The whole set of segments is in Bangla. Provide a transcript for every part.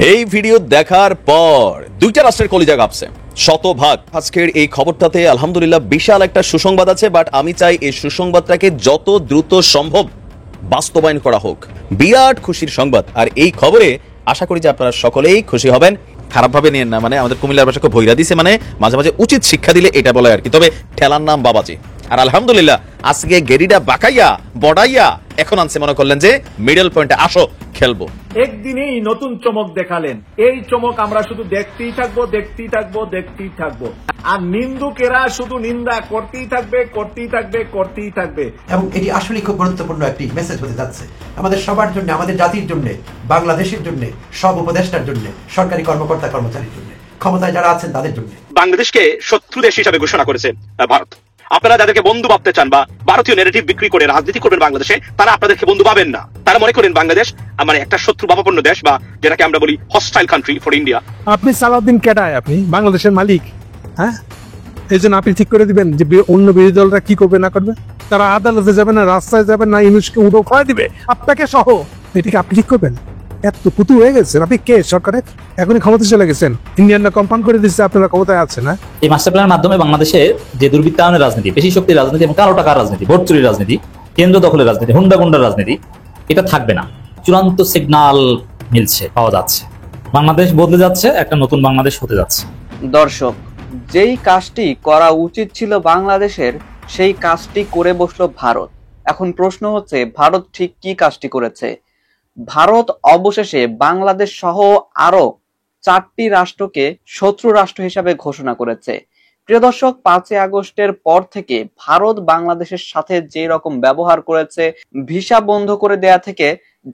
এই ভিডিও দেখার পর দুইটা রাষ্ট্রের কলিজা কাঁপছে শতভাগ। আজকের এই খবরটাতে আলহামদুলিল্লাহ বিশাল একটা সুসংবাদ আছে, বাট আমি চাই এই সুসংবাদটাকে যত দ্রুত সম্ভব বাস্তবায়ন করা হোক। বিরাট খুশির সংবাদ, আর এই খবরে আশা করি যে আপনারা সকলেই খুশি হবেন। খারাপভাবে নিয়েন না, মানে আমাদের কুমিল্লার ভাষাকে ভৈরা দিছে, মানে মাঝে মাঝে উচিত শিক্ষা দিলে এটা বলে আর কি। তবে ঠেলার নাম বাবাজি, আর আলহামদুলিল্লাহ আজকে গেরিটা বাঁকাইয়া বড়াইয়া এখন আনছে, মনে করলেন যে মিডল পয়েন্টে আসো খেলবো। একদিনেই নতুন চমক দেখালেন। এই চমক আমরা শুধু দেখতেই থাকবো, দেখতেই থাকবো, দেখতেই থাকবো। আর নিন্দুকেরা শুধু নিন্দা করতেই থাকবে, করতেই থাকবে, করতেই থাকবে। এবং এটি আসলে খুব গুরুত্বপূর্ণ একটি মেসেজ হতে যাচ্ছে আমাদের সবার জন্য, আমাদের জাতির জন্য, বাংলাদেশের জন্য, সব উপদেষ্টার জন্য, সরকারি কর্মকর্তা কর্মচারীর জন্য, ক্ষমতায় যারা আছেন তাদের জন্য। বাংলাদেশকে শত্রু দেশ হিসাবে ঘোষণা করেছে ভারত। আপনারা যাদেরকে বন্ধু ভাবতে চান বা ভারতীয় নেগেটিভ বিক্রি করে রাজনীতি করবেন বাংলাদেশে, তারা আপনাদেরকে বন্ধু পাবেন না। তারা মনে করেন বাংলাদেশ মানে একটা শত্রু ভাবাপন্ন দেশ, বা যেটাকে আমরা বলি হস্টাইল কান্ট্রি ফর ইন্ডিয়া। আপনি সালাউদ্দিন কেডায়? আপনি বাংলাদেশের মালিক, হ্যাঁ? এই জন্য আপনি ঠিক করে দিবেন যে অন্য বিরোধী দলরা কি করবে না করবে। তারা আদালতে যাবে না, রাস্তায় যাবে না, ইউনুসকে উঠো খোয়া দিবে আপনাকে সহ। এটাকে আপনি ঠিক করবেন? এত পুতু হয়ে গেছেন আপনি। কে সরকারে এখনই ক্ষমতা চলে গেছেন? ইন্ডিয়ানরা কম্পাউন্ড করে দিচ্ছে, আপনারা ক্ষমতায় আছেন না। এই মাস্টার প্ল্যানের মাধ্যমে বাংলাদেশে যে দুর্বৃত্তায়নের রাজনীতি, পেশি শক্তির রাজনীতি এবং কালো টাকার রাজনীতি, ভোট চুরির রাজনীতি, কেন্দ্র দখলের রাজনীতি, হুন্ডা গুন্ডার রাজনীতি, এটা থাকবে না। চূড়ান্ত সিগন্যাল মিলছে, পাওয়া যাচ্ছে। বাংলাদেশ বদলে যাচ্ছে, একটা নতুন বাংলাদেশ হতে যাচ্ছে। দর্শক, যেই কাজটি করা উচিত ছিল বাংলাদেশের, সেই কাজটি করে বসলো ভারত। এখন প্রশ্ন হচ্ছে, ভারত ঠিক কি কাজটি করেছে? ভারত অবশেষে বাংলাদেশ সহ আরো 4টি রাষ্ট্রকে শত্রু রাষ্ট্র হিসাবে ঘোষণা করেছে। প্রিয় দর্শক, 5ই আগস্টের পর থেকে ভারত বাংলাদেশের সাথে যে রকম ব্যবহার করেছে, ভিসা বন্ধ করে দেয়া থেকে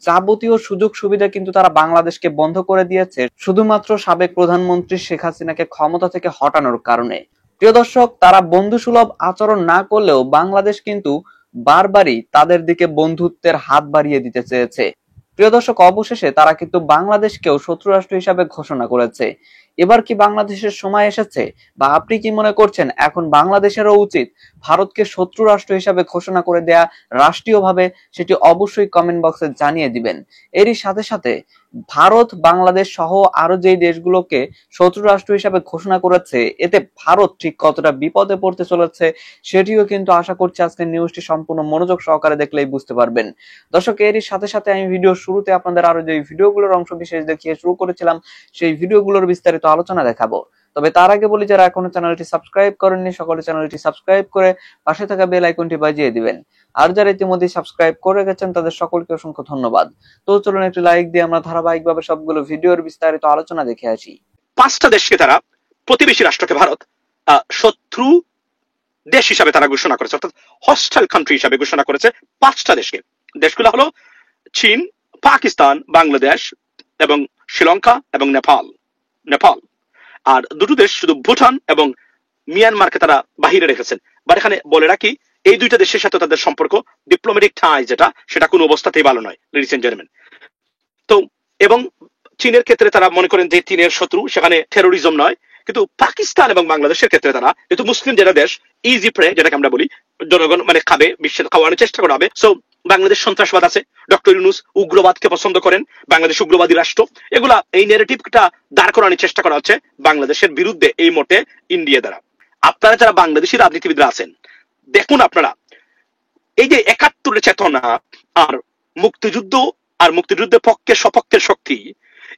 যাবতীয় সুযোগ সুবিধা কিন্তু তারা বাংলাদেশকে বন্ধ করে দিয়েছে, শুধুমাত্র সাবেক প্রধানমন্ত্রী শেখ হাসিনাকে ক্ষমতা থেকে হটানোর কারণে। প্রিয় দর্শক, তারা বন্ধুসুলভ আচরণ না করলেও বাংলাদেশ কিন্তু বারবারই তাদের দিকে বন্ধুত্বের হাত বাড়িয়ে দিতে চেয়েছে। প্রিয় দর্শক, অবশেষে তারা কিন্তু বাংলাদেশকেও শত্রু রাষ্ট্র হিসাবে ঘোষণা করেছে। এবার কি বাংলাদেশের সময় এসেছে, বা আপনি কি মনে করছেন এখন বাংলাদেশেরও উচিত ভারতকে শত্রু রাষ্ট্র হিসাবে ঘোষণা করে দেয়া রাষ্ট্রীয়ভাবে? সেটি অবশ্যই কমেন্ট বক্সে জানিয়ে দিবেন। এরই সাথে সাথে ভারত বাংলাদেশ সহ আরো যে দেশগুলোকে শত্রু রাষ্ট্র হিসাবে ঘোষণা করেছে, এতে ভারত ঠিক কতটা বিপদে পড়তে চলেছে সেটিও কিন্তু আশা করছি আজকের নিউজটি সম্পূর্ণ মনোযোগ সহকারে দেখলেই বুঝতে পারবেন। দর্শক, এরই সাথে সাথে আমি ভিডিওর শুরুতে আপনাদের আরো যে ভিডিওগুলোর অংশ বিশেষ দেখিয়ে শুরু করেছিলাম, সেই ভিডিওগুলোর বিস্তারিত আলোচনা দেখাবো। তবে তার আগে বলি, যারা এখনো চ্যানেলটি সাবস্ক্রাইব করেননি, সকলে চ্যানেলটি সাবস্ক্রাইব করে পাশে থাকা বেল আইকনটি বাজিয়ে দিবেন। আর যারা ইতিমধ্যে সাবস্ক্রাইব করে গেছেন তাদের সকলকে অসংখ্য ধন্যবাদ। তো চলুন একটি লাইক দিয়ে আমরা ধারাবাহিকভাবে সবগুলো ভিডিওর বিস্তারিত আলোচনা দেখে আসি। 5টা দেশকে তারা, প্রতিবেশী রাষ্ট্রকে ভারত শত্রু দেশ হিসাবে তারা ঘোষণা করেছে, অর্থাৎ হস্টাইল কান্ট্রি হিসাবে ঘোষণা করেছে 5টা দেশকে। দেশগুলো হলো চীন, পাকিস্তান, বাংলাদেশ এবং শ্রীলঙ্কা এবং নেপাল। আর দুটো দেশ শুধু ভুটান এবং মিয়ানমারকে তারা বাহিরে রেখেছেন। বাট এখানে বলে রাখি, এই দুইটা দেশের সাথে তাদের সম্পর্ক, ডিপ্লোম্যাটিক টাই যেটা, সেটা কোনো অবস্থাতেই ভালো নয়, লেডিস এন্ড জেন্টলম্যান। তো এবং চীনের ক্ষেত্রে তারা মনে করেন যে চীনের শত্রু, সেখানে টেরোরিজম নয়। কিন্তু পাকিস্তান এবং বাংলাদেশের ক্ষেত্রে তারা, যেহেতু মুসলিম যেটা দেশ, ইজি প্রে যেটাকে আমরা বলি, জনগণ মানে খাবে, বিশ্বের খাওয়ানোর চেষ্টা করা হবে। সো বাংলাদেশ সন্ত্রাসবাদ আছে, ডক্টর ইউনূস উগ্রবাদকে পছন্দ করেন, বাংলাদেশ উগ্রবাদী রাষ্ট্র, এগুলা এই নেগেটিভটা দাঁড় করানোর চেষ্টা করা হচ্ছে বাংলাদেশের বিরুদ্ধে এই মোটে ইন্ডিয়া দ্বারা। আপনারা যারা বাংলাদেশি রাজনীতিবিদরা আছেন, দেখুন আপনারা এই যে 71-এর চেতনা আর মুক্তিযুদ্ধ আর মুক্তিযুদ্ধের পক্ষে সপক্ষের শক্তি,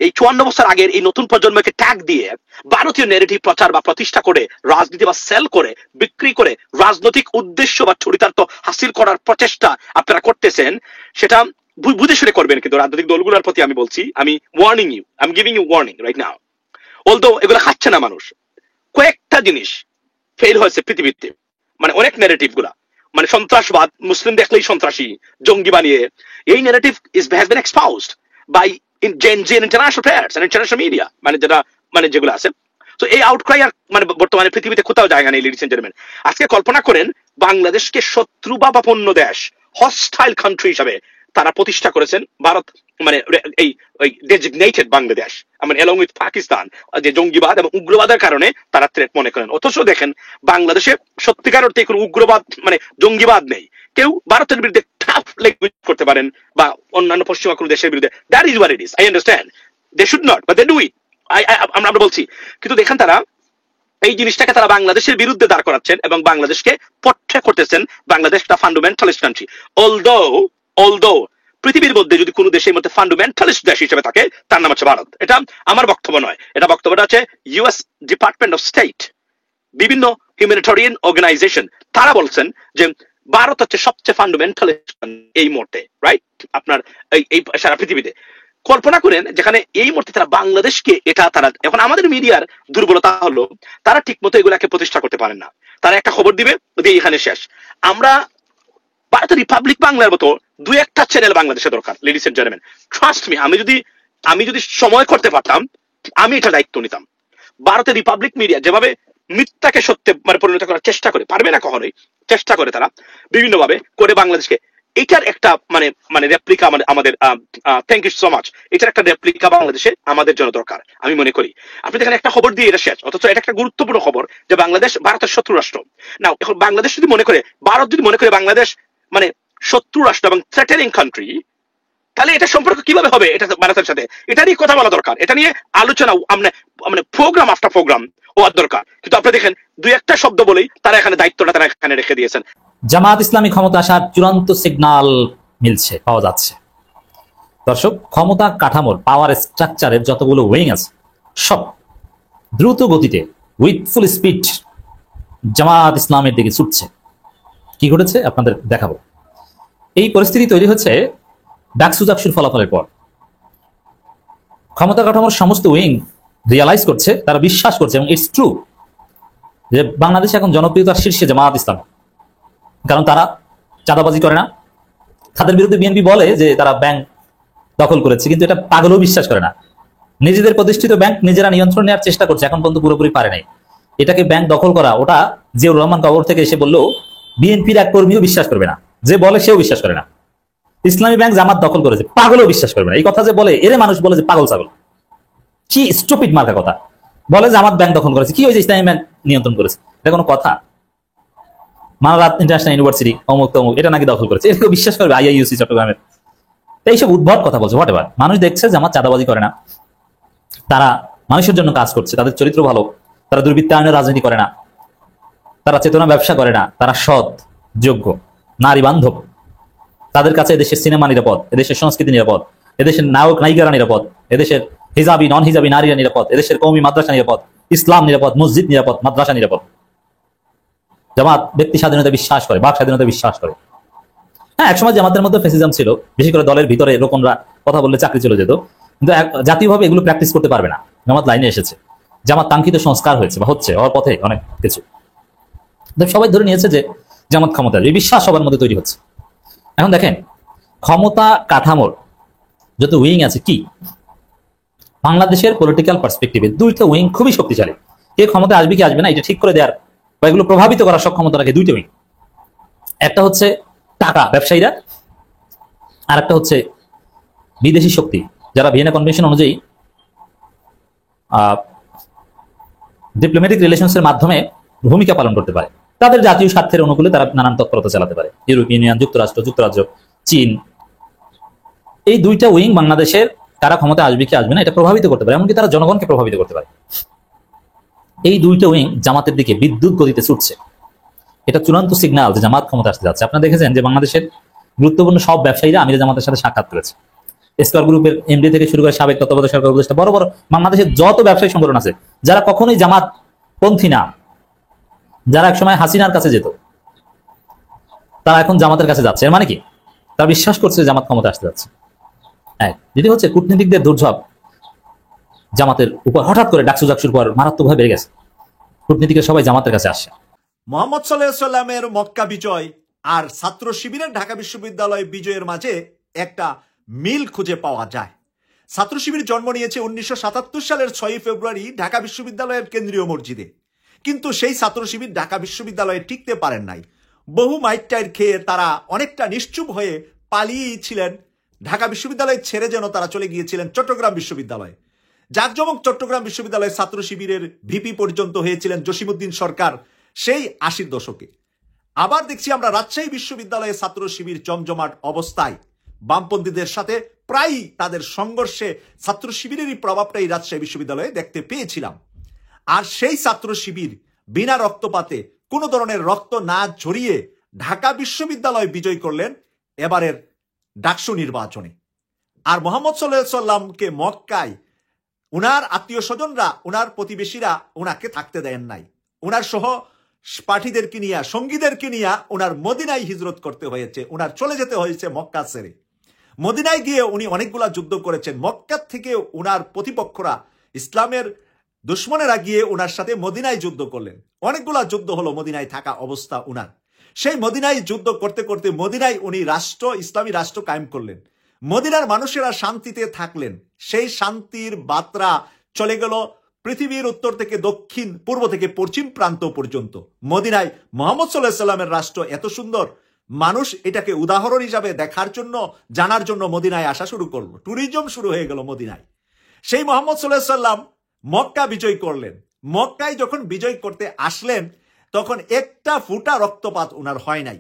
এই 54 বছর আগের এই নতুন প্রজন্মকে ট্যাগ দিয়ে ভারতীয় নেগেটিভ প্রচার বা প্রতিষ্ঠা করে, রাজনীতি বা সেল করে, বিক্রি করে রাজনৈতিক উদ্দেশ্য বা চরিতার্থ হাসিল করার প্রচেষ্টা আপনারা করতেছেন, সেটা বুঝে শুনে করবেন। কিন্তু রাজনৈতিক দলগুলোর প্রতি আমি বলছি, আমি warning you, I am giving you warning right now. Although এগুলো খাচ্ছে না মানুষ, কয়েকটা জিনিস ফেল হয়েছে পৃথিবীতে, মানে অনেক নেগেটিভ গুলা, মানে সন্ত্রাসবাদ, মুসলিম দেখলেই সন্ত্রাসী, জঙ্গি বানিয়ে, এই negative has been exposed by international players and international media, মানে যেটা মানে যেগুলো আছে। তো এই আউটক্রাই আর মানে বর্তমানে পৃথিবীতে কোথাও জায়গা নেই, লেডিস এন্ড জেন্টলম্যান। আজকে কল্পনা করেন বাংলাদেশকে শত্রু বা বাপন্ন দেশ, হস্টাইল কান্ট্রি হিসাবে তারা প্রতিষ্ঠা করেছেন ভারত, মানে এই ডেজিগনেটেড বাংলাদেশ, মানে এলং উইথ পাকিস্তান, যে জঙ্গিবাদ এবং উগ্রবাদের কারণে তারা থ্রেট মনে করেন। অথচ দেখেন বাংলাদেশে সত্যিকার অর্থে কোনো উগ্রবাদ মানে জঙ্গিবাদ নেই। কেউ ভারতের বিরুদ্ধে টাফ ল্যাঙ্গুয়েজ করতে পারেন বা অন্যান্য পশ্চিমা কোনো দেশের বিরুদ্ধে, that is what it is, I understand. They should not, but they do it. আমরা বলছি, কিন্তু দেখেন তারা এই জিনিসটাকে তারা বাংলাদেশের বিরুদ্ধে দাঁড় করাচ্ছেন এবং বাংলাদেশকে পোট্রে করতেছেন বাংলাদেশ একটা ফান্ডামেন্টালিস্ট কান্ট্রি। অলদো পৃথিবীর মধ্যে যদি কোনো দেশের মধ্যে ফান্ডামেন্টালিস্ট দেশ হিসেবে থাকে তার নাম হচ্ছে ভারত। এটা আমার বক্তব্য নয়, এটা বক্তব্যটা আছে ইউএস ডিপার্টমেন্ট অফ স্টেট, বিভিন্ন হিউম্যানিটেরিয়ান অর্গানাইজেশন, তারা বলছেন যে ভারত হচ্ছে সবচেয়ে ফান্ডামেন্টালিস্ট এই মুহূর্তে, রাইট? আপনার এই সারা পৃথিবীতে কল্পনা করেন যেখানে এই মুহূর্তে তারা বাংলাদেশকে তারা এখন আমাদের মিডিয়ার দুর্বলতা হলো তারা ঠিক মতো এগুলাকে প্রতিষ্ঠা করতে পারেন না। তারা একটা খবর দিবে, দিয়ে এখানে শেষ। আমরা ভারতের রিপাবলিক বাংলার মতো দু একটা চ্যানেল বাংলাদেশে দরকার, ladies and gentleman, trust me. আমি যদি সময় করতে পারতাম আমি এটা দায়িত্ব নিতাম। ভারতের রিপাবলিক মিডিয়া যেভাবে মিথ্যাকে সত্যে পরিণত করার চেষ্টা করে, পারবে না কখনোই, চেষ্টা করে তারা বিভিন্ন ভাবে করে বাংলাদেশকে, এটার একটা রেপ্লিকা আমাদের থ্যাংক ইউ সো মাচ, এটার একটা রেপ্লিকা বাংলাদেশে আমাদের জন্য দরকার আমি মনে করি। আপনি দেখেন একটা খবর দিয়ে এটা শেষ, অথচ এটা একটা গুরুত্বপূর্ণ খবর যে বাংলাদেশ ভারতের শত্রু রাষ্ট্র। না, এখন বাংলাদেশ যদি মনে করে, ভারত যদি মনে করে বাংলাদেশ শত্রু রাষ্ট্র এবং থ্রেটেনিং কান্ট্রি, তাহলে এটা সম্পর্ক কিভাবে হবে এটা ভারতের সাথে? এটা নিয়ে কথা বলা দরকার, এটা নিয়ে আলোচনা প্রোগ্রাম আফটার প্রোগ্রাম হওয়ার দরকার। কিন্তু আপনি দেখেন দুই একটা শব্দ বলেই তারা এখানে দায়িত্বটা তারা এখানে রেখে দিয়েছেন। জামাত ইসলামী ক্ষমতা আসার চূড়ান্ত সিগন্যাল মিলছে, পাওয়া যাচ্ছে। দর্শক, ক্ষমতা কাঠামোর পাওয়ার স্ট্রাকচারের যতগুলো উইং আছে সব দ্রুত গতিতে উইথ ফুল স্পিড জামাত ইসলামের দিকে ছুটছে। কি ঘটেছে আপনাদের দেখাবো। এই পরিস্থিতি তৈরি হচ্ছে ডাকসু জাকসুর ফলাফলের পর। ক্ষমতা কাঠামোর সমস্ত উইং রিয়ালাইজ করছে, তারা বিশ্বাস করছে এবং ইটস ট্রু যে বাংলাদেশে এখন জনপ্রিয়তার শীর্ষে জামাত ইসলাম। কারণ তারা চাঁদাবাজি করে না, তাদের বিরুদ্ধে বিএনপি বলে যে তারা ব্যাংক দখল করেছে, কিন্তু এটা পাগলও বিশ্বাস করে না। নিজেদের প্রতিষ্ঠিত ব্যাংক নিজেরা নিয়ন্ত্রণ নেওয়ার চেষ্টা করছে, এখন পর্যন্ত পুরোপুরি পারে নাই। এটাকে ব্যাংক দখল করা, ওটা জিয়াউর রহমান কবর থেকে এসে বললো বিএনপির এক কর্মীও বিশ্বাস করবে না, যে বলে সেও বিশ্বাস করে না। ইসলামী ব্যাংক জামাত দখল করেছে, পাগলও বিশ্বাস করবে না। এই কথা যে বলে এর মানুষ বলে যে পাগল ছাগল, কি স্টুপিড মার্কা কথা। বলে জামাত ব্যাংক দখল করেছে, কি হয়েছে ইসলামী ব্যাংক নিয়ন্ত্রণ করেছে, এটা কোনো কথা? মানরাত ইন্টারন্যাশনাল ইউনিভার্সিটি অমুক তমুক এটা নাকি দখল করেছে, এটা বিশ্বাস করবে? আইআইইউসি চট্টগ্রামের এইসব উদ্ভট কথা বলছে। হোয়াট এভার, মানুষ দেখছে জামাত চাঁদাবাজি করে না, তারা মানুষের জন্য কাজ করছে, তাদের চরিত্র ভালো, তারা দুর্বৃত্তায়নের রাজনীতি করে না, তারা চেতনা ব্যবসা করে না, তারা সৎ, যোগ্য, নারী বান্ধব। তাদের কাছে এদেশের সিনেমা নিরাপদ, এদেশের সংস্কৃতি নিরাপদ, এদেশের নায়ক নায়িকারা নিরাপদ, এদেশের হিজাবি নন হিজাবি নারীরা নিরাপদ, এদেশের কওমি মাদ্রাসা নিরাপদ, ইসলাম নিরাপদ, মসজিদ নিরাপদ, মাদ্রাসা নিরাপদ। জামাত ব্যক্তি স্বাধীনতা বিশ্বাস করে, বাক স্বাধীনতা বিশ্বাস করে। হ্যাঁ, একসময় জামাতের মধ্যে ফ্যাসিজম ছিল, বেশি করে দলের ভিতরে রোকনরা কথা বললে চাকরি চলে যেত, কিন্তু জাতীয়ভাবে এগুলো প্র্যাকটিস করতে পারবে না। জামাত লাইনে এসেছে, জামাত কাঙ্ক্ষিত সংস্কার হয়েছে বা হচ্ছে, হওয়ার পথে অনেক কিছু। সবাই ধরে নিয়েছে যে জামাত ক্ষমতা, এই বিশ্বাস সবার মধ্যে তৈরি হচ্ছে। এখন দেখেন ক্ষমতা কাঠামোর যত উইং আছে, কি বাংলাদেশের পলিটিক্যাল পার্সপেক্টিভে দুইটা উইং খুবই শক্তিশালী। কে ক্ষমতা আসবে কি আসবে না এটা ঠিক করে দেওয়ার বা এগুলো প্রভাবিত করার সক্ষমতা রাখে দুইটা উইং। একটা হচ্ছে টাকা ব্যবসায়ীরা, আর একটা হচ্ছে বিদেশি শক্তি, যারা ভিয়েনা কনভেনশন অনুযায়ী ডিপ্লোম্যাটিক রিলেশনসের মাধ্যমে ভূমিকা পালন করতে পারে, তাদের জাতীয় স্বার্থের অনুকূলে তারা নানান তৎপরতা চালাতে পারে। ইউরোপিয়ান ইউনিয়ন, যুক্তরাষ্ট্র, যুক্তরাজ্য, চীন, এই দুইটা উইং বাংলাদেশের কারা ক্ষমতা আসবে কি আসবে না এটা প্রভাবিত করতে পারে, এমনকি তারা জনগণকে প্রভাবিত করতে পারে। এই দুইটা উইং জামাতের দিকে বিদ্যুৎ গতিতে ছুটছে। এটা চূড়ান্ত সিগন্যাল যে জামাত ক্ষমতা আসতে যাচ্ছে। আপনারা দেখেছেন যে বাংলাদেশের গুরুত্বপূর্ণ সব ব্যবসায়ীরা আমির জামাতের সাথে সাক্ষাৎ করেছে। স্কয়ার গ্রুপের এমডি থেকে শুরু করে সাবেক তত্ত্বাবধায়ক সরকার উপদেষ্টা, বড় বড় বাংলাদেশের যত ব্যবসায়ী সংগঠন আছে যারা কখনোই জামাত পন্থী না, যারা একসময় হাসিনার কাছে যেত, তারা এখন জামাতের কাছে যাচ্ছে। এর মানে কি? তারা বিশ্বাস করছে জামাত ক্ষমতা আসতে যাচ্ছে। দ্বিতীয় হচ্ছে কূটনীতিকদের দুর্যোগ জামাতের উপর হঠাৎ করে ডাকসু জাকসুর পর মারাত্মকভাবে বেড়ে গেছে। কূটনীতিকের সবাই জামাতের কাছে আসছে। মোহাম্মদ সাল্লাল্লাহু আলাইহি সাল্লামের মক্কা বিজয় আর ছাত্র শিবিরের ঢাকা বিশ্ববিদ্যালয় বিজয়ের মাঝে একটা মিল খুঁজে পাওয়া যায়। ছাত্র শিবির জন্ম নিয়েছে 1977 সালের 6 ফেব্রুয়ারি ঢাকা বিশ্ববিদ্যালয়ের কেন্দ্রীয় মসজিদে, কিন্তু সেই ছাত্র শিবির ঢাকা বিশ্ববিদ্যালয়ে টিকতে পারেন নাই। বহু মাইট খেয়ে তারা অনেকটা নিশ্চুপ হয়ে পালিয়েছিলেন ঢাকা বিশ্ববিদ্যালয় ছেড়ে, যেন তারা চলে গিয়েছিলেন চট্টগ্রাম বিশ্ববিদ্যালয়ে। জাকজমক চট্টগ্রাম বিশ্ববিদ্যালয়ের ছাত্র শিবিরের ভিপি পর্যন্ত হয়েছিলেন জসিমউদ্দিন সরকার সেই 80-র দশকে। আবার দেখছি আমরা রাজশাহী বিশ্ববিদ্যালয়ে ছাত্র শিবির জমজমাট অবস্থায় বামপন্থীদের সাথে প্রায়ই তাদের সংঘর্ষে ছাত্র শিবিরেরই প্রভাবটা এই রাজশাহী বিশ্ববিদ্যালয়ে দেখতে পেয়েছিলাম। আর সেই ছাত্র শিবির বিনা রক্তপাতে কোনো ধরনের রক্ত না ঝরিয়ে ঢাকা বিশ্ববিদ্যালয় বিজয় করলেন এবারের ডাকসু নির্বাচনে। আর মোহাম্মদ সাল্লাল্লাহু আলাইহি সাল্লামকে মক্কায় উনার আত্মীয় স্বজনরা, উনার প্রতিবেশীরা উনাকে থাকতে দেন নাই। উনার সহ পাঠীদেরকে নিয়ে, সঙ্গীদেরকে নিয়ে উনার মদিনায় হিজরত করতে হয়েছে, উনার চলে যেতে হয়েছে মক্কা ছেড়ে। মদিনায় গিয়ে উনি অনেকগুলা যুদ্ধ করেছেন। মক্কা থেকে উনার প্রতিপক্ষরা, ইসলামের দুশ্মনেরা গিয়ে উনার সাথে মদিনায় যুদ্ধ করলেন। অনেকগুলা যুদ্ধ হলো মদিনায় থাকা অবস্থা উনার। সেই মদিনায় যুদ্ধ করতে করতে মদিনায় উনি রাষ্ট্র, ইসলামী রাষ্ট্র কায়েম করলেন। মদিনার মানুষেরা শান্তিতে থাকলেন। সেই শান্তির বার্তা চলে গেল পৃথিবীর উত্তর থেকে দক্ষিণ, পূর্ব থেকে পশ্চিম প্রান্ত পর্যন্ত। মদিনায় মুহাম্মদ সাল্লাল্লাহু আলাইহি সাল্লামের রাষ্ট্র এত সুন্দর, মানুষ এটাকে উদাহরণ হিসাবে দেখার জন্য, জানার জন্য মদিনায় আসা শুরু করলো। ট্যুরিজম শুরু হয়ে গেল মদিনায়। সেই মুহাম্মদ সাল্লাল্লাহু আলাইহি সাল্লাম মক্কা বিজয় করলেন। মক্কায় যখন বিজয় করতে আসলেন তখন একটা ফুটা রক্তপাত উনার হয় নাই।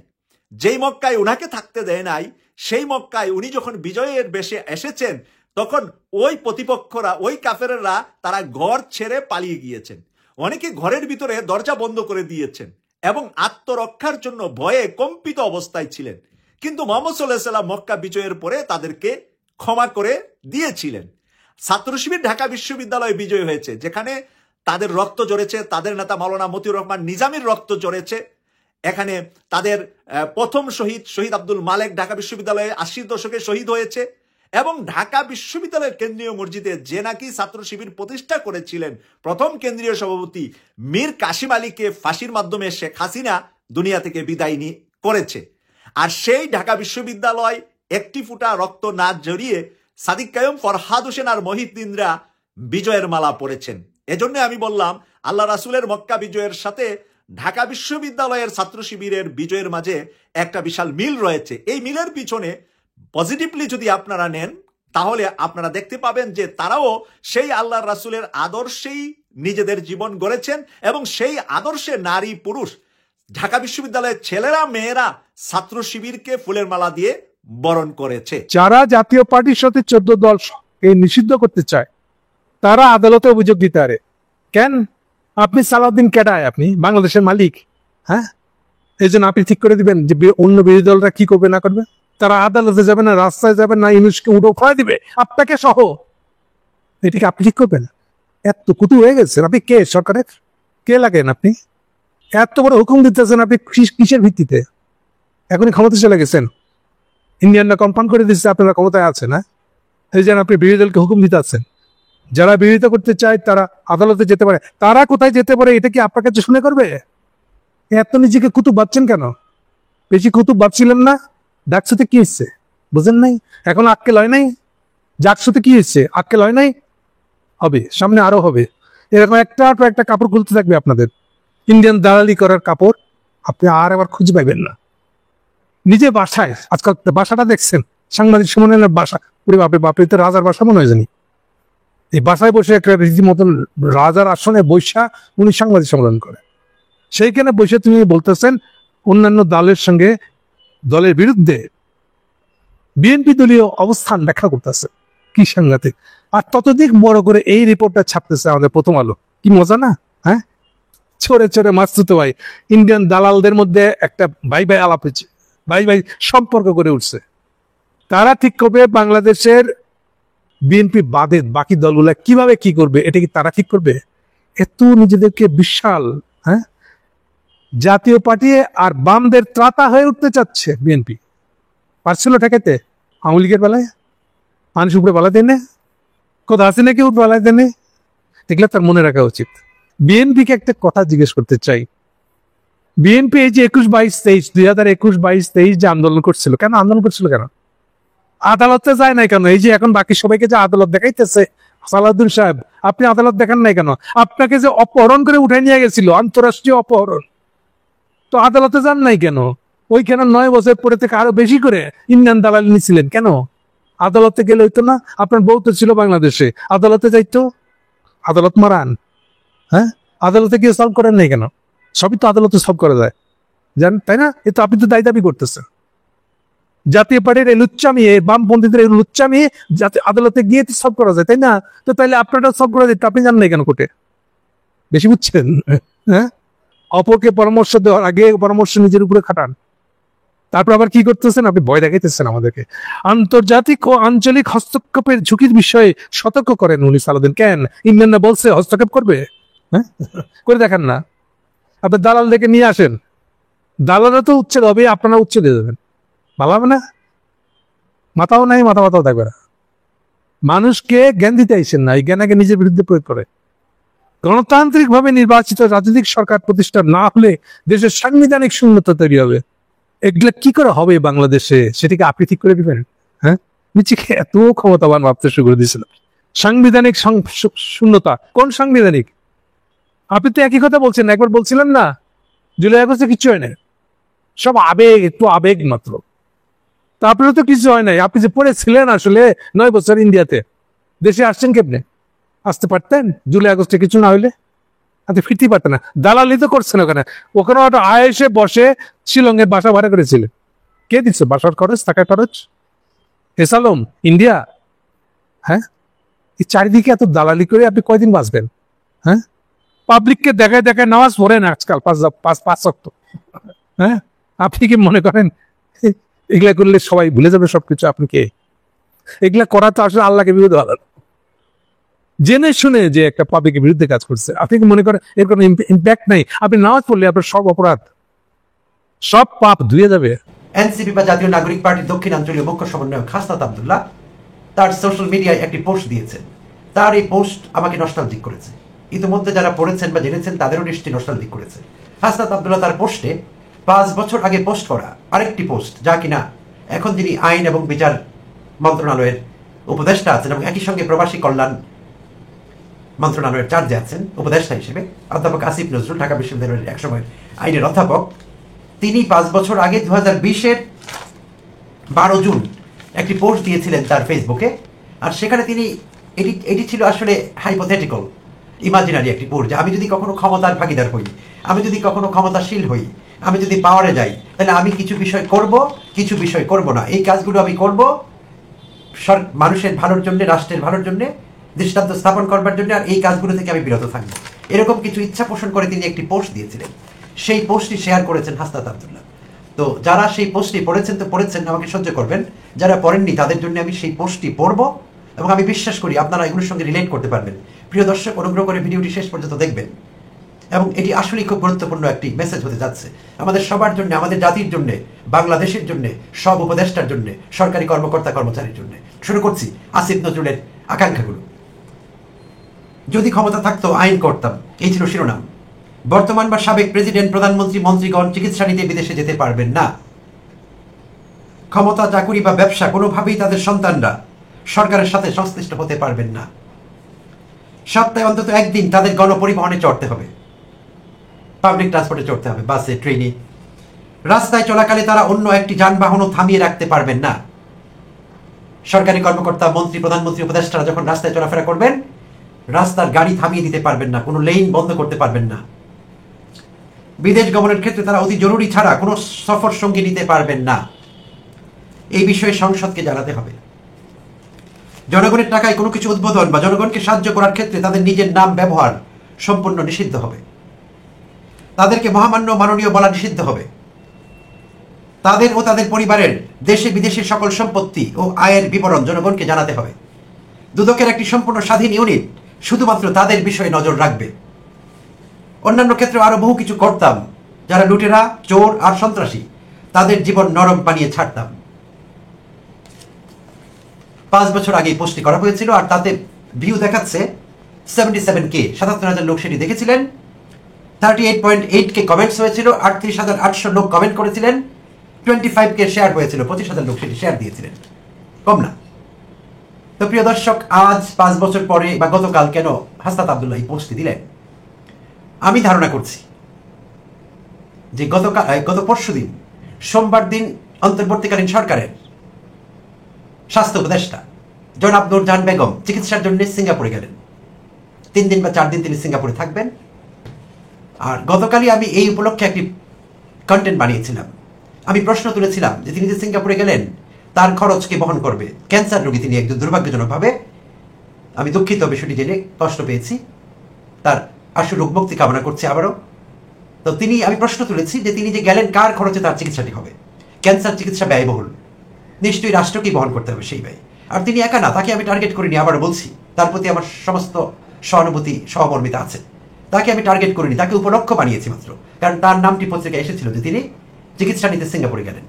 যেই মক্কায় উনাকে থাকতে দেয় নাই, সেই মক্কায় উনি যখন বিজয়ের বেশে এসেছেন তখন ওই প্রতিপক্ষরা, ওই কাফেররা তারা ঘর ছেড়ে পালিয়ে গিয়েছেন। অনেকে ঘরের ভিতরে দরজা বন্ধ করে দিয়েছেন এবং আত্মরক্ষার জন্য ভয়ে কম্পিত অবস্থায় ছিলেন। কিন্তু মুহাম্মদ সাল্লাল্লাহু আলাইহি সাল্লাম মক্কা বিজয়ের পরে তাদেরকে ক্ষমা করে দিয়েছিলেন। ছাত্র শিবির ঢাকা বিশ্ববিদ্যালয়ে বিজয় হয়েছে, যেখানে তাদের রক্ত ঝরেছে, তাদের নেতা মাওলানা মতিউর রহমান নিজামীর রক্ত ঝরেছে। এখানে তাদের প্রথম শহীদ আব্দুল মালেক ঢাকা বিশ্ববিদ্যালয়ে 80 দশকে শহীদ হয়েছে। এবং ঢাকা বিশ্ববিদ্যালয়ের কেন্দ্রীয় মসজিদে যে নাকি ছাত্র শিবির প্রতিষ্ঠা করেছিলেন প্রথম কেন্দ্রীয় সভাপতি মীর কাসিম আলীকে ফাঁসির মাধ্যমে শেখ হাসিনা দুনিয়া থেকে বিদায় করেছে। আর সেই ঢাকা বিশ্ববিদ্যালয় একটি ফুটা রক্ত না জড়িয়ে সাদিক কায়ুম, ফরহাদ হোসেন আর মহিউদ্দিনরা বিজয়ের মালা পড়েছেন। এজন্য আমি বললাম আল্লাহ রাসূলের মক্কা বিজয়ের সাথে ঢাকা বিশ্ববিদ্যালয়ের ছাত্র শিবিরের বিজয়ের মাঝে একটা বিশাল মিল রয়েছে। এই মিলের পিছনে পজিটিভলি যদি আপনারা নেন তাহলে আপনারা দেখতে পাবেন যে তারাও সেই আল্লাহ রাসূলের আদর্শেই নিজেদের জীবন গড়েছেন এবং সেই আদর্শে নারী পুরুষ, ঢাকা বিশ্ববিদ্যালয়ের ছেলেরা মেয়েরা ছাত্র শিবিরকে ফুলের মালা দিয়ে বরণ করেছে। যারা জাতীয় পার্টির সাথে 14 দল নিষিদ্ধ করতে চায় তারা আদালতে অভিযোগ দিতে পারে। কেন? আপনি সালাউদ্দিন কেডায়? আপনি বাংলাদেশের মালিক, হ্যাঁ? এই জন্য আপনি ঠিক করে দিবেন যে অন্য বিরোধী দলরা কি করবে না করবে। তারা আদালতে যাবে না, রাস্তায় যাবে না, ইউনুসকে উঠো খোয়া দিবে আপনাকে সহ। এটাকে আপনি ঠিক করবেন? এত কুতু হয়ে গেছেন আপনি। কে সরকারের? কে লাগেন আপনি? এত বড় হুকুম দিতেছেন আপনি কিসের ভিত্তিতে? এখনই ক্ষমতা চলে গেছেন, ইন্ডিয়ানরা কনফার্ম করে দিচ্ছে আপনারা ক্ষমতায় আছেন। হ্যাঁ, এই যেন আপনি বিরোধী দলকে হুকুম দিতে আছেন। যারা বিরোধিতা করতে চায় তারা আদালতে যেতে পারে। তারা কোথায় যেতে পারে এটা কি আপনার কাছে শুনে করবে? এত নিজেকে কুতুব বাঁধছেন কেন? বেশি কুতুব বাঁধছিলেন না? ডাকসুতে কি হচ্ছে বুঝেন নাই? এখন আক্কেল হয় নাই? ডাকসুতে কি হচ্ছে? আক্কেল হয় নাই? হবে, সামনে আরো হবে। এরকম একটা কাপড় খুলতে থাকবে আপনাদের। ইন্ডিয়ান দালালি করার কাপড় আপনি আর এবার খুঁজে পাইবেন না। নিজে বাসায়, আজকাল বাসাটা দেখছেন, সাংবাদিক সম্মেলনের বাসা, পুরো বাপরে তো রাজার বাসা মনে হয় জানি। এই বাসায় বসে একটা রীতিমতন রাজার আসনে বৈশা উনি সাংবাদিক সম্মেলন করে। সেইখানে বসে তুমি বলতেছেন অন্যান্য দলের সঙ্গে, দলের বিরুদ্ধে বিএনপি দলীয় অবস্থান ব্যাখ্যা করতেছে। কি সাংঘাতিক! আর ততদিক বড় করে এই রিপোর্টটা ছাপতেছে আমাদের প্রথম আলো। কি মজা না? হ্যাঁ, ছোড়ে ছোড়ে মাসুতো ভাই ইন্ডিয়ান দালালদের মধ্যে একটা ভাই ভাই আলাপ হয়েছে, ভাই ভাই সম্পর্ক করে উঠছে। তারা ঠিক করবে বাংলাদেশের বিএনপি বাদে বাকি দলগুলা কিভাবে কি করবে, এটা কি তারা ঠিক করবে? এত নিজেদেরকে বিশাল, হ্যাঁ, জাতীয় পার্টি আর বামদের ত্রাতা হয়ে উঠতে চাচ্ছে বিএনপি। পারছিল ঠেকাইতে আওয়ামী লীগের বেলায়? মানুষ উপরে বেলা দেনে কোথা আছে নাকি উপরে বেলায় দেনে? এগুলো তার মনে রাখা উচিত। বিএনপিকে একটা কথা জিজ্ঞেস করতে চাই। বিএনপি এই যে 21-22-23 2021-22-23 যে আন্দোলন করছিল, কেন আন্দোলন করছিল? কেন আদালতে যায় নাই কেন? এই যে এখন বাকি সবাইকে যে আদালত দেখাইতেছে, সালাউদ্দিন সাহেব আপনি আদালত দেখান নাই কেন? আপনাকে যে অপহরণ করে উঠে নিয়ে গেছিল, আন্তরাষ্ট্রীয় অপহরণ, তো আদালতে যান নাই কেন? ওইখানে 9 বছর পরে থেকে আরো বেশি করে ইন্ডিয়ান দালাল নিয়েছিলেন কেন? আদালতে গেলে হইতো না? আপনার বউ তো ছিল বাংলাদেশে, আদালতে যাইতো। আদালত মারান, হ্যাঁ, আদালতে গিয়ে সলভ করেন নাই কেন? সবই তো আদালতে সলভ করা যায়, জান, তাই না? এ তো আপনি তো দায় দাবি করতেছেন। জাতীয় পার্টির এই লুচ্চামি, এই বামপন্থীদের এই লুচ্চামি যাতে আদালতে গিয়ে সলভ করা যায়, তাই না? তো তাইলে আপনারা সলভ করা যায়, আপনি জানেন না কেন কোর্টে? বেশি বুঝছেন? হ্যাঁ, অপরকে পরামর্শ দেওয়ার আগে পরামর্শ নিজের উপরে খাটান। তারপর আবার কি করতেছেন? আপনি ভয় দেখাইতেছেন আমাদেরকে। আন্তর্জাতিক ও আঞ্চলিক হস্তক্ষেপের ঝুঁকির বিষয়ে সতর্ক করেন উনি সালাউদ্দিন। কেন? ইংল্যান্ড না বলছে হস্তক্ষেপ করবে? হ্যাঁ, করে দেখান না। আপনি দালাল দেখে নিয়ে আসেন, দালালরা তো উচ্ছেদ হবে, আপনারা উচ্ছেদ দিয়ে দেবেন। ভালো হবে না? মাথাও নাই, মাথাও থাকবে না। মানুষকে জ্ঞান দিতে আইসেন না, এই জ্ঞান আগে নিজের বিরুদ্ধে প্রয়োগ করে। গণতান্ত্রিক ভাবে নির্বাচিত রাজনৈতিক সরকার প্রতিষ্ঠা না হলে দেশের সাংবিধানিক শূন্যতা তৈরি হবে। এগুলা কি করে হবে বাংলাদেশে, সেটাকে আপনি ঠিক করে দিবেন? হ্যাঁ, নিজেকে এত ক্ষমতাবান ভাবতে শুরু করে দিয়েছিল। সাংবিধানিক শূন্যতা, কোন সাংবিধানিক? আপনি তো একই কথা বলছেন, একবার বলছিলেন না জুলাই আগস্টে কিচ্ছু হয় না, সব আবেগ, একটু আবেগ মাত্র। তারপরে তো কিছু হয় নাই। আপনি যে পড়েছিলেন আসলে 9 বছর ইন্ডিয়াতে, দেশে আসছেন কেমনে? আসতে পারতেন জুলাই আগস্টে কিছু না হইলে? আপনি ফিরতে পারতেন না। দালালি তো করছেন ওখানে। ওখানে একটা আয়েসে বসে শিলংয়ে বাসা ভাড়া করেছিলেন। কে দিচ্ছে বাসার খরচ, টাকা খরচ? এসালম, ইন্ডিয়া। হ্যাঁ, এই চারিদিকে এত দালালি করে আপনি কয়দিন বাঁচবেন? হ্যাঁ, পাবলিককে দেখায় দেখায় নামাজ পড়েন আজকাল 5 ওয়াক্ত। হ্যাঁ, আপনি কি মনে করেন এগুলা করলে সবাই ভুলে যাবে সবকিছু? আপনি কে? এগুলা করা তো আসলে আল্লাহকে বিরুদ্ধে ভালো, জেনে শুনে যে একটা পাবলিকের বিরুদ্ধে কাজ করছে। আপনি কি মনে করেন এর কোনো ইম্প্যাক্ট নাই? আপনি নামাজ পড়লে আপনার সব অপরাধ, সব পাপ ধুয়ে যাবে। এনসিপি বা জাতীয় নাগরিক পার্টির দক্ষিণাঞ্চলীয় মুখ্য সমন্বয়ক হাসনাত আব্দুল্লাহ তার সোশ্যাল মিডিয়ায় একটি পোস্ট দিয়েছেন। তার এই পোস্ট আমাকে নস্টালজিক করেছে। ইতিমধ্যে যারা পড়েছেন বা জেনেছেন তাদেরও নিশ্চয়ই নস্টালজিক করেছে। হাসনাত আব্দুল্লাহ তার পোস্টে 5 বছর আগে পোস্ট করা আরেকটি পোস্ট, যা কিনা এখন তিনি আইন এবং বিচার মন্ত্রণালয়ের উপদেষ্টা আছেন এবং একই সঙ্গে প্রবাসী কল্যাণ মন্ত্রণালয়ের চার্জে আছেন উপদেষ্টা হিসেবে, অধ্যাপক আসিফ নজরুল, ঢাকা বিশ্ববিদ্যালয়ের একসময় আইনের অধ্যাপক। তিনি 5 বছর আগে 2020-এর 12 জুন একটি পোস্ট দিয়েছিলেন তার ফেসবুকে। আর সেখানে তিনি এটি ছিল আসলে হাইপোথেটিক্যাল, ইমাজিনারি একটি পোস্ট, যে আমি যদি কখনো ক্ষমতার ভাগিদার হই, আমি যদি কখনো ক্ষমতাশীল হই, আমি যদি পাওয়ারে যাই, তাহলে আমি কিছু বিষয় করব, কিছু বিষয় করব না। এই কাজগুলো আমি করব মানুষের ভালোর জন্য, রাষ্ট্রের ভালোর জন্য, দৃষ্টান্ত স্থাপন করবার জন্য, আর এই কাজগুলো থেকে আমি বিরত থাকবো। এরকম কিছু ইচ্ছা পোষণ করে তিনি একটি পোস্ট দিয়েছিলেন। সেই পোস্টটি শেয়ার করেছেন হাসনাত আব্দুল্লাহ। তো যারা সেই পোস্টটি পড়েছেন তো পড়েছেন, আমাকে সহ্য করবেন। যারা পড়েননি তাদের জন্য আমি সেই পোস্টটি পড়বো এবং আমি বিশ্বাস করি আপনারা এগুলোর সঙ্গে রিলেট করতে পারবেন। প্রিয় দর্শক, অনুগ্রহ করে ভিডিওটি শেষ পর্যন্ত দেখবেন এবং এটি আসলেই খুব গুরুত্বপূর্ণ একটি মেসেজ হতে যাচ্ছে আমাদের সবার জন্য, আমাদের জাতির জন্য, বাংলাদেশের জন্য, সব উপদেষ্টার জন্য, সরকারি কর্মকর্তা কর্মচারীর জন্য। শুরু করছি আসিফ নজরুলের আকাঙ্ক্ষাগুলো। যদি ক্ষমতা থাকতো আইন করতাম, এই ছিল শিরোনাম। বর্তমান বা সাবেক প্রেসিডেন্ট, প্রধানমন্ত্রী, মন্ত্রীগণ চিকিৎসা নিতে বিদেশে যেতে পারবেন না। ক্ষমতা, চাকুরি বা ব্যবসা কোনোভাবেই তাদের সন্তানরা সরকারের সাথে সংশ্লিষ্ট হতে পারবেন না। সপ্তাহে অন্তত একদিন তাদের গণপরিবহনে চড়তে হবে, পাবলিক ট্রান্সপোর্টে চড়তে হবে, বাসে, ট্রেনে। রাস্তায় চলাকালে তারা অন্য একটি যানবাহনও থামিয়ে রাখতে পারবেন না। সরকারি কর্মকর্তা, মন্ত্রী, প্রধানমন্ত্রী, উপদেষ্টারা যখন রাস্তায় চলাফেরা করবেন, রাস্তার গাড়ি থামিয়ে দিতে পারবেন না, কোনো লেন বন্ধ করতে পারবেন না। বিদেশ গমনের ক্ষেত্রে তারা অতি জরুরি ছাড়া কোনো সফর সঙ্গী নিতে পারবেন না। এই বিষয়ে সংসদকে জানাতে হবে। জনগণের টাকায় কোনো কিছু উদ্বোধন বা জনগণকে সাহায্য করার ক্ষেত্রে তাদের নিজের নাম ব্যবহার সম্পূর্ণ নিষিদ্ধ হবে। তাদেরকে মহামান্য, মাননীয় বলা নিষিদ্ধ হবে। তাদের ও তাদের পরিবারের দেশে বিদেশে সকল সম্পত্তি ও আয়ের বিবরণ জনগণকে জানাতে হবে। দুদকের একটি সম্পূর্ণ স্বাধীন ইউনিট শুধুমাত্র তাদের বিষয়ে নজর রাখবে। অন্যান্য ক্ষেত্রে আরো বহু কিছু করতাম। যারা লুটেরা, চোর আর সন্ত্রাসী, তাদের জীবন নরম বানিয়ে ছাড়তাম। 5 বছর আগে পোস্টটি করা হয়েছিল আর তাতে ভিউ দেখাচ্ছে 77K, 77,000 লোক সেটি দেখেছিলেন। 38.8K কমেন্টস হয়েছিল, 38,800 লোক কমেন্ট করেছিলেন। 25K শেয়ার হয়েছিল, 25,000 লোক সেটি শেয়ার দিয়েছিলেন। কম না। তো প্রিয় দর্শক, আজ 5 বছর পরে বা গতকাল কেন হাসনাত আব্দুল্লাহ এই পোস্টটি দিলেন? আমি ধারণা করছি যে গত পরশুদিন সোমবার দিন অন্তর্বর্তীকালীন সরকারের স্বাস্থ্য উপদেষ্টা জনাব নূরজাহান বেগম চিকিৎসার জন্য সিঙ্গাপুরে গেলেন। 3 দিন বা 4 দিন তিনি সিঙ্গাপুরে থাকবেন। আর গতকালই আমি এই উপলক্ষে একটি কন্টেন্ট বানিয়েছিলাম। আমি প্রশ্ন তুলেছিলাম যে তিনি যে সিঙ্গাপুরে গেলেন তার খরচ কে বহন করবে? ক্যান্সার রোগী তিনি একজন, দুর্ভাগ্যজনকভাবে আমি দুঃখিত বিষয়টি জেনে, কষ্ট পেয়েছি, তার আশু রোগ মুক্তি কামনা করছি আবারও। তো তিনি, আমি প্রশ্ন তুলেছি যে তিনি যে গেলেন, কার খরচে তার চিকিৎসাটি হবে? ক্যান্সার চিকিৎসা ব্যয়বহুল, নিশ্চয়ই রাষ্ট্রকেই বহন করতে হবে সেই ব্যয়। আর তিনি একা না, তাকে আমি টার্গেট করিনি, আবারও বলছি, তার প্রতি আমার সমস্ত সহানুভূতি সহমর্মিতা আছে। তাকে আমি টার্গেট করিনি, তাকে উপলক্ষ বানিয়েছি মাত্র, কারণ তার নামটি পত্রিকায় এসেছিল যে তিনি চিকিৎসা নিতে সিঙ্গাপুরে গেলেন।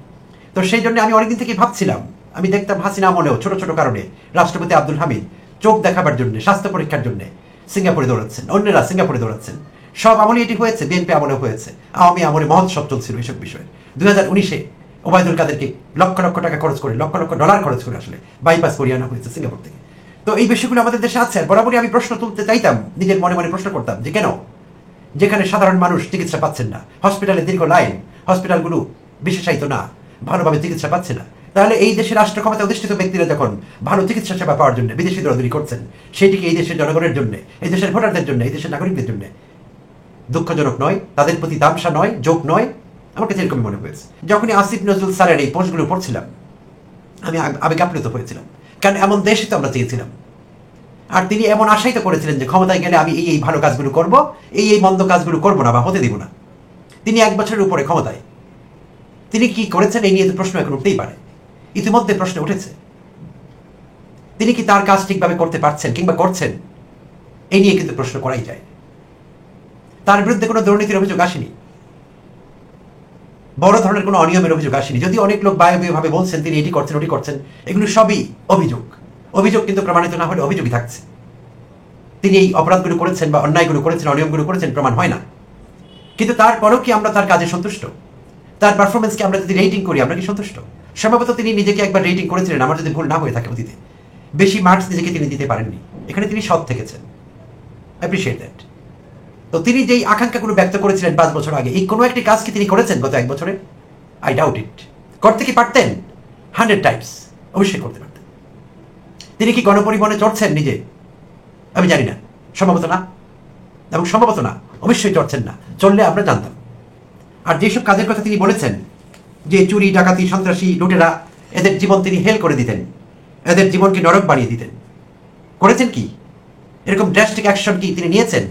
তো সেই জন্য আমি অনেকদিন থেকে ভাবছিলাম, আমি দেখতাম হাসিনা আমলেও ছোট ছোট কারণে রাষ্ট্রপতি আব্দুল হামিদ চোখ দেখাবার জন্য, স্বাস্থ্য পরীক্ষার জন্য সিঙ্গাপুরে দৌড়াচ্ছেন, অন্যরা সিঙ্গাপুরে দৌড়াচ্ছেন। সব আমলে এটি হয়েছে, বিএনপি আমলেও হয়েছে, আওয়ামী আমলে মহোৎসব চলছিল এইসব বিষয়ে। 2019-এ ওবায়দুল কাদেরকে লক্ষ লক্ষ টাকা খরচ করে, লক্ষ লক্ষ ডলার খরচ করে আসলে বাইপাস করিয়ে আনা হয়েছে সিঙ্গাপুর থেকে। তো এই বিষয়গুলো আমাদের দেশে আছে। আর বরাবরই আমি প্রশ্ন তুলতে চাইতাম, নিজের মনে মনে প্রশ্ন করতাম যে কেন, যেখানে সাধারণ মানুষ চিকিৎসা পাচ্ছেন না, হসপিটালে দীর্ঘ লাইন, হসপিটালগুলো বিশেষায়িত না, ভালোভাবে চিকিৎসা পাচ্ছে না, তাহলে এই দেশের রাষ্ট্র ক্ষমতা অধিষ্ঠিত ব্যক্তিরা যখন ভালো চিকিৎসা সেবা পাওয়ার জন্য বিদেশি দৌড়াদৌড়ি করছেন, সেটিকে এই দেশের জনগণের জন্য, এই দেশের ভোটারদের জন্য, এই দেশের নাগরিকদের জন্য দুঃখজনক নয়, তাদের প্রতি তামসা নয়, যোগ নয়? আমার কাছে এরকমই মনে হয়েছে। যখনই আসিফ নজরুল স্যারের এই পোস্টগুলো পড়ছিলাম, আমি আবেগে আপ্লুত হয়েছিলাম, কারণ এমন দেশে তো আমরা চেয়েছিলাম। আর তিনি এমন আশাই তো করেছিলেন যে ক্ষমতায় গেলে আমি এই ভালো কাজগুলো করব, এই মন্দ কাজগুলো করবো না বা হতে দিব না। তিনি 1 বছরের উপরে ক্ষমতায়, তিনি কি করেছেন এই নিয়ে তো প্রশ্ন এখন উঠতেই পারে, ইতিমধ্যে প্রশ্ন উঠেছে। তিনি কি তার কাজ ঠিকভাবে করতে পারছেন কিংবা করছেন, এই নিয়ে কিন্তু প্রশ্ন করাই যায়। তার বিরুদ্ধে কোনো দুর্নীতির অভিযোগ আসেনি, বড় ধরনের কোনো অনিয়মের অভিযোগ আসেনি। যদি অনেক লোক বায়বীয়ভাবে বলছেন তিনি এটি করছেন ওটি করছেন, এগুলো সবই অভিযোগ। অভিযোগ কিন্তু প্রমাণিত না হলে অভিযোগই থাকছে। তিনি এই অপরাধগুলো করেছেন বা অন্যায়গুলো করেছেন, অনিয়মগুলো করেছেন, প্রমাণ হয় না। কিন্তু তারপরেও কি আমরা তার কাজে সন্তুষ্ট? তার পারফরমেন্সকে আমরা যদি রেটিং করি, আমরা কি সন্তুষ্ট? সম্ভবত তিনি নিজেকে একবার রেটিং করেছিলেন, আমার যদি ভুল না হয়ে থাকে অতীতে, বেশি মার্কস নিজেকে তিনি দিতে পারেননি। এখানে তিনি সৎ থেকেছেন, অ্যাপ্রিসিয়েট দ্যাট। তো তিনি যেই আকাঙ্ক্ষাগুলো ব্যক্ত করেছিলেন 5 বছর আগে, এই কোনো একটি কাজ কি তিনি করেছেন গত 1 বছরে? আই ডাউট ইট। করতে কি পারতেন? 100 টাইমস অবশ্যই করতে পারতেন। তিনি কি গণপরিবহনে চড়ছেন নিজে? আমি জানি না, সম্ভবত না, এবং সম্ভবত না, অবশ্যই চড়ছেন না, চললে আমরা জানতাম। আর যেসব কাজের কথা তিনি বলেছেন, যে চুরি, ডাকাতি, সন্ত্রাসী, লুটেরা, এদের জীবন তিনি হেল করে দিতেন, এদের জীবনকে নরক বানিয়ে দিতেন, করেছেন কি? এরকম ড্রাস্টিক অ্যাকশন কি তিনি নিয়েছেন?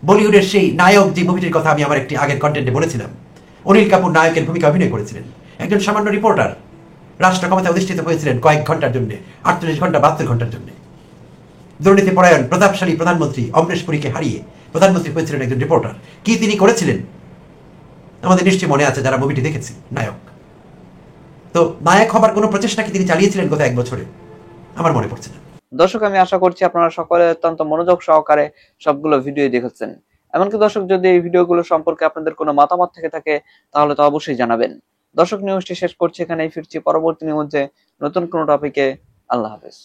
বলিউডের সেই নায়ক, যে মুভিটির কথা আমি আমার একটি আগের কন্টেন্টে বলেছিলাম, অনিল কাপুর নায়কের ভূমিকা অভিনয় করেছিলেন, একজন সামান্য রিপোর্টার রাষ্ট্র ক্ষমতায় অধিষ্ঠিত হয়েছিলেন কয়েক ঘন্টার জন্য, 48 ঘন্টা 72 ঘন্টার জন্য। দুর্নীতি পরায়ণ প্রতাপশালী প্রধানমন্ত্রী অমরেশ পুরীকে হারিয়ে প্রধানমন্ত্রী হয়েছিলেন একজন রিপোর্টার। কি তিনি করেছিলেন আমাদের নিশ্চয়ই মনে আছে যারা মুভিটি দেখেছি। নায়ক, তো নায়ক হবার কোনো প্রচেষ্টা কি তিনি চালিয়েছিলেন গত 1 বছরে? আমার মনে পড়ছে না। দর্শক, আমি আশা করছি আপনারা সকলে অত্যন্ত মনোযোগ সহকারে সবগুলো ভিডিও দেখেছেন। এমনকি দর্শক, যদি এই ভিডিওগুলো সম্পর্কে আপনাদের কোনো মতামত থেকে থাকে তাহলে তো অবশ্যই জানাবেন। দর্শক, নিউজটি শেষ করছি এখানেই, ফিরছি পরবর্তী নিউজে নতুন কোনো টপিকে। আল্লাহ হাফেজ।